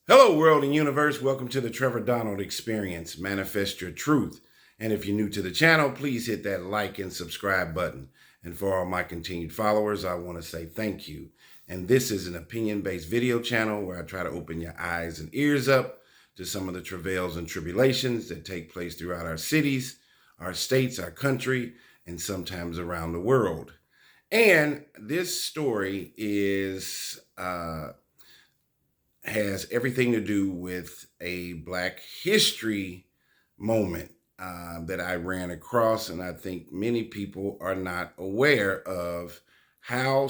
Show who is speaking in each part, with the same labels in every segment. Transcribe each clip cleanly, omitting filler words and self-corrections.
Speaker 1: Hello, world and universe. Welcome to the Trevor Donald Experience. Manifest your truth. And if you're new to the channel, please hit that like and subscribe button. And for all my continued followers, I want to say thank you. And this is an opinion-based video channel where I try to open your eyes and ears up to some of the travails and tribulations that take place throughout our cities, our states, our country, and sometimes around the world. And this story has everything to do with a Black history moment that I ran across, and I think many people are not aware of how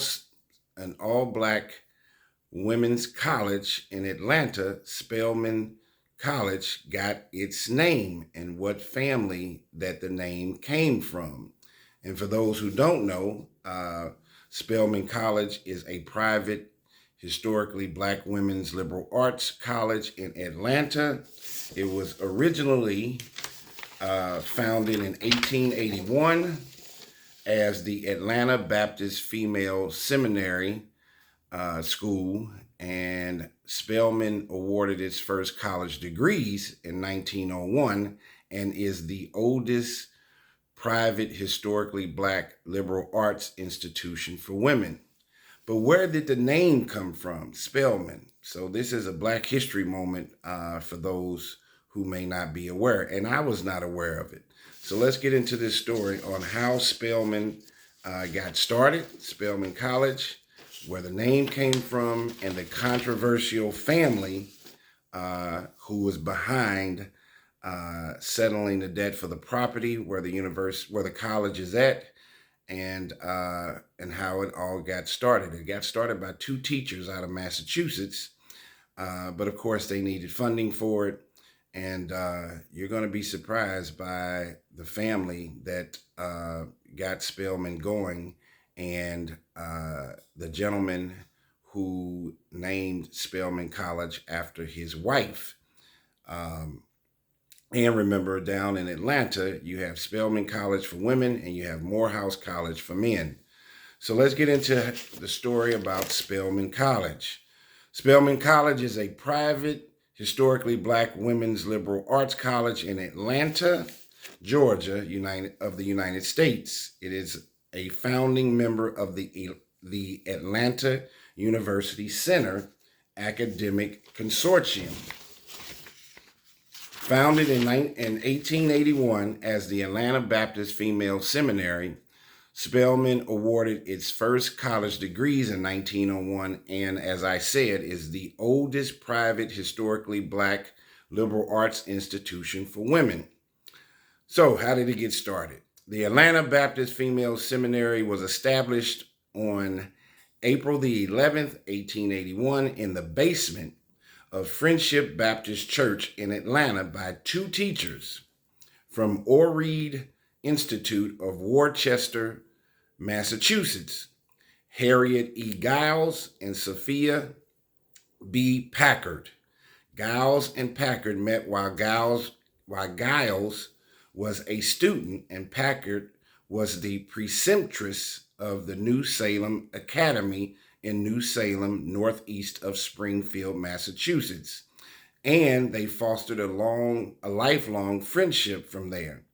Speaker 1: an all-Black women's college in Atlanta, Spelman College, got its name and what family that the name came from. And for those who don't know, Spelman College is a private historically Black women's liberal arts college in Atlanta. It was originally founded in 1881 as the Atlanta Baptist Female Seminary School, and Spelman awarded its first college degrees in 1901 and is the oldest private historically Black liberal arts institution for women. But where did the name come from, Spelman? So this is a Black history moment for those who may not be aware, and I was not aware of it. So let's get into this story on how Spelman got started, Spelman College, where the name came from, and the controversial family who was behind settling the debt for the property where the college is at, and how it all got started. It got started by two teachers out of Massachusetts, but of course they needed funding for it, and you're going to be surprised by the family that got Spelman going, and the gentleman who named Spelman College after his wife. And remember, down in Atlanta, you have Spelman College for women and you have Morehouse College for men. So let's get into the story about Spelman College. Spelman College is a private, historically Black women's liberal arts college in Atlanta, Georgia, of the United States. It is a founding member of the Atlanta University Center Academic Consortium. Founded in 1881 as the Atlanta Baptist Female Seminary, Spelman awarded its first college degrees in 1901, and as I said, is the oldest private historically Black liberal arts institution for women. So how did it get started? The Atlanta Baptist Female Seminary was established on April the 11th, 1881 in the basement of Friendship Baptist Church in Atlanta by two teachers from Oread Institute of Worcester, Massachusetts, Harriet E. Giles and Sophia B. Packard. Giles and Packard met while Giles was a student, and Packard was the preceptress of the New Salem Academy in New Salem, northeast of Springfield, Massachusetts. And they fostered a lifelong friendship from there.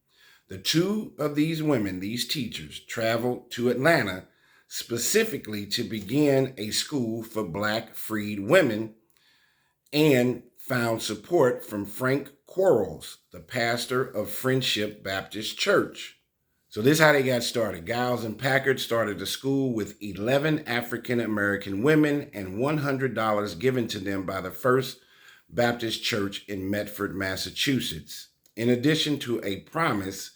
Speaker 1: The two of these women, these teachers, traveled to Atlanta specifically to begin a school for Black freed women, and found support from Frank Quarles, the pastor of Friendship Baptist Church. So this is how they got started. Giles and Packard started the school with 11 African-American women and $100 given to them by the First Baptist Church in Medford, Massachusetts, in addition to a promise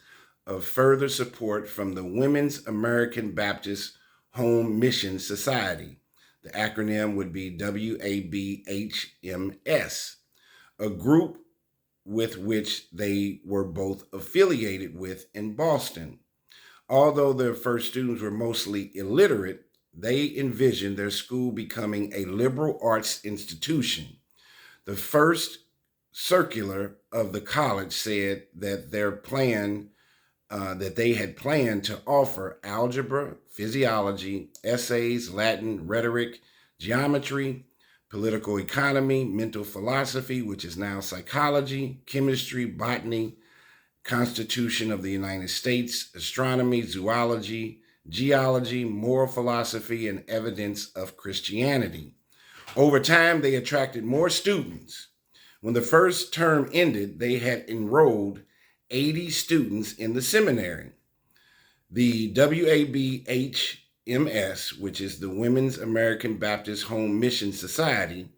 Speaker 1: of further support from the Women's American Baptist Home Mission Society. The acronym would be WABHMS, a group with which they were both affiliated with in Boston. Although their first students were mostly illiterate, they envisioned their school becoming a liberal arts institution. The first circular of the college said that they had planned to offer algebra, physiology, essays, Latin, rhetoric, geometry, political economy, mental philosophy, which is now psychology, chemistry, botany, Constitution of the United States, astronomy, zoology, geology, moral philosophy, and evidence of Christianity. Over time, they attracted more students. When the first term ended, they had enrolled 80 students in the seminary. The WABHMS, which is the Women's American Baptist Home Mission Society,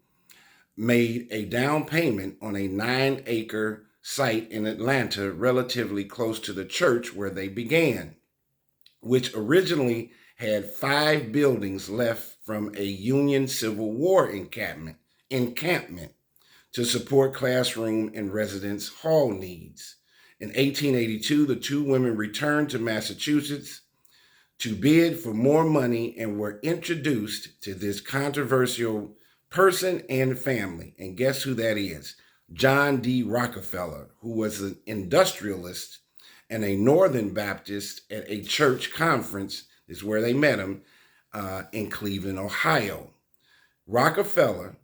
Speaker 1: made a down payment on a 9-acre site in Atlanta, relatively close to the church where they began, which originally had 5 buildings left from a Union Civil War encampment to support classroom and residence hall needs. In 1882, the two women returned to Massachusetts to bid for more money and were introduced to this controversial person and family. And guess who that is? John D. Rockefeller, who was an industrialist and a Northern Baptist at a church conference. This is where they met him, in Cleveland, Ohio. Rockefeller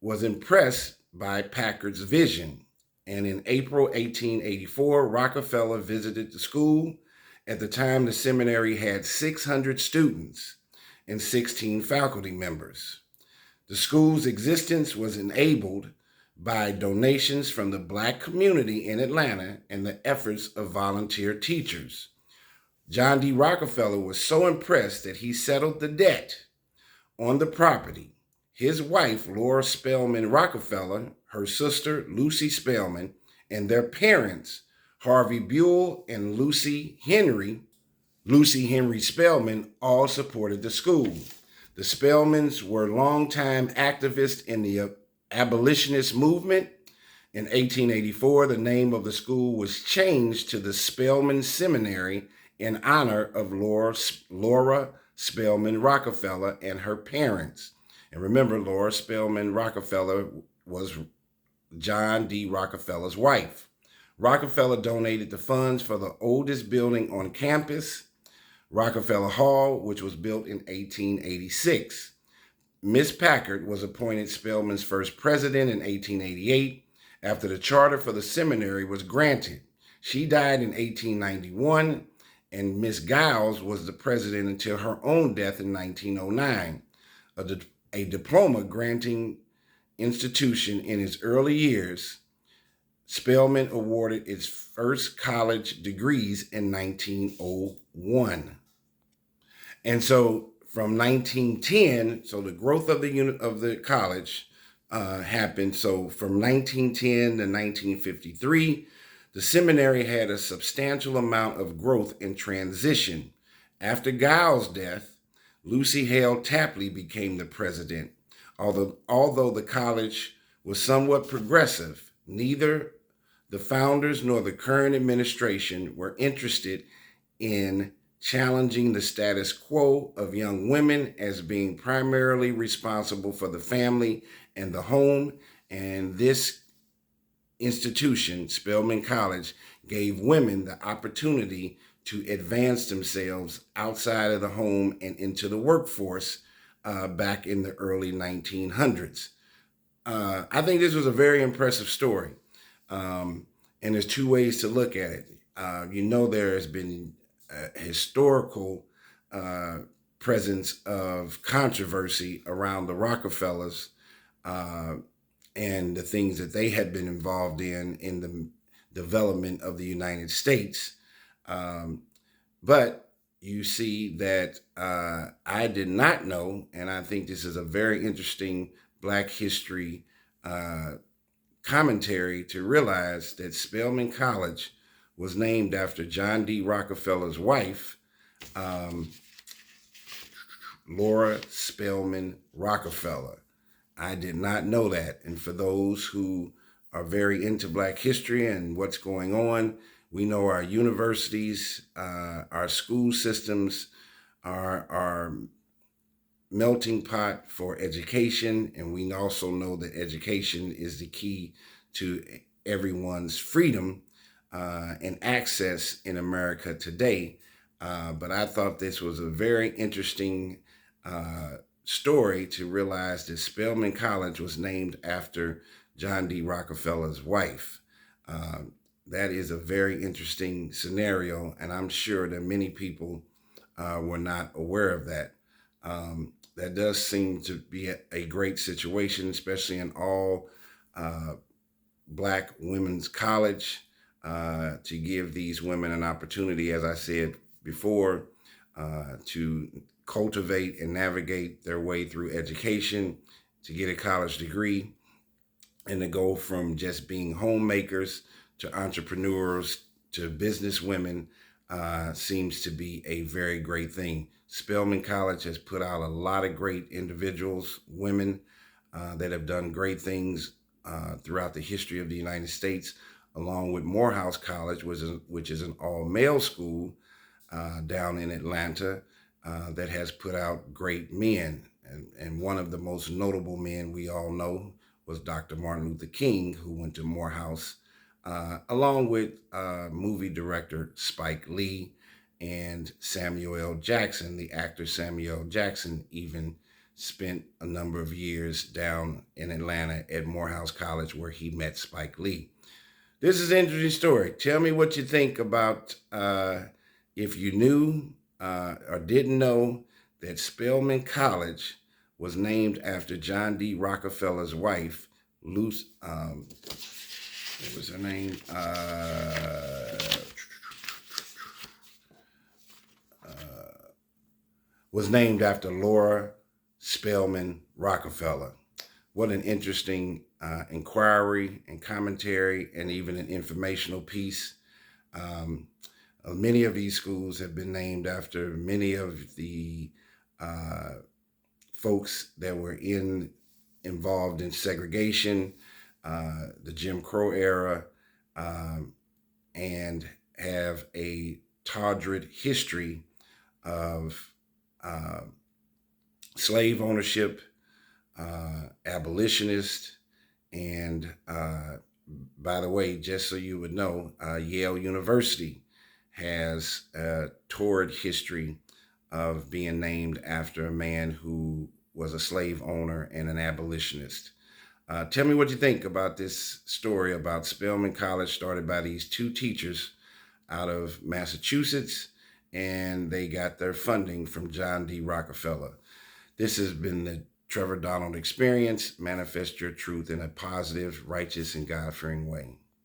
Speaker 1: was impressed by Packard's vision, and in April 1884, Rockefeller visited the school. At the time, the seminary had 600 students and 16 faculty members. The school's existence was enabled by donations from the Black community in Atlanta and the efforts of volunteer teachers. John D. Rockefeller was so impressed that he settled the debt on the property. His wife, Laura Spelman Rockefeller, her sister, Lucy Spelman, and their parents, Harvey Buell and Lucy Henry Spelman, all supported the school. The Spelmans were longtime activists in the abolitionist movement. In 1884, the name of the school was changed to the Spelman Seminary in honor of Laura Spelman Rockefeller and her parents. And remember, Laura Spelman Rockefeller was John D. Rockefeller's wife. Rockefeller donated the funds for the oldest building on campus, Rockefeller Hall, which was built in 1886. Miss Packard was appointed Spelman's first president in 1888 after the charter for the seminary was granted. She died in 1891, and Miss Giles was the president until her own death in 1909. A diploma granting institution in its early years, Spelman awarded its first college degrees in 1901. And so from 1910, so the growth of the unit of the college happened. So from 1910 to 1953, the seminary had a substantial amount of growth and transition. After Giles' death, Lucy Hale Tapley became the president. Although the college was somewhat progressive, neither the founders nor the current administration were interested in challenging the status quo of young women as being primarily responsible for the family and the home. And this institution, Spelman College, gave women the opportunity to advance themselves outside of the home and into the workforce back in the early 1900s. I think this was a very impressive story. And there's two ways to look at it. There has been a historical presence of controversy around the Rockefellers and the things that they had been involved in the development of the United States. But you see that I did not know, and I think this is a very interesting Black history commentary to realize that Spelman College was named after John D. Rockefeller's wife, Laura Spelman Rockefeller. I did not know that. And for those who are very into Black history and what's going on, we know our universities, our school systems are melting pot for education, and we also know that education is the key to everyone's freedom and access in America today. But I thought this was a very interesting story to realize that Spelman College was named after John D. Rockefeller's wife. Um, that is a very interesting scenario, and I'm sure that many people were not aware of that. That does seem to be a great situation, especially in all uh, black women's college, to give these women an opportunity, as I said before, to cultivate and navigate their way through education, to get a college degree, and to go from just being homemakers to entrepreneurs to business women seems to be a very great thing. Spelman College has put out a lot of great individuals, women that have done great things throughout the history of the United States, along with Morehouse College, which is an all-male school down in Atlanta that has put out great men. And one of the most notable men we all know was Dr. Martin Luther King, who went to Morehouse, along with movie director Spike Lee and Samuel L. Jackson. The actor Samuel L. Jackson even spent a number of years down in Atlanta at Morehouse College where he met Spike Lee. This is an interesting story. Tell me what you think about if you knew or didn't know that Spelman College was named after John D. Rockefeller's wife, Luce. What was her name? Was named after Laura Spelman Rockefeller. What an interesting inquiry and commentary, and even an informational piece. Many of these schools have been named after many of the folks that were involved in segregation, the Jim Crow era, and have a torrid history of slave ownership, abolitionist, and by the way, just so you would know, Yale University has a torrid history of being named after a man who was a slave owner and an abolitionist. Tell me what you think about this story about Spelman College, started by these two teachers out of Massachusetts, and they got their funding from John D. Rockefeller. This has been the Trevor Donald Experience. Manifest your truth in a positive, righteous, and God-fearing way.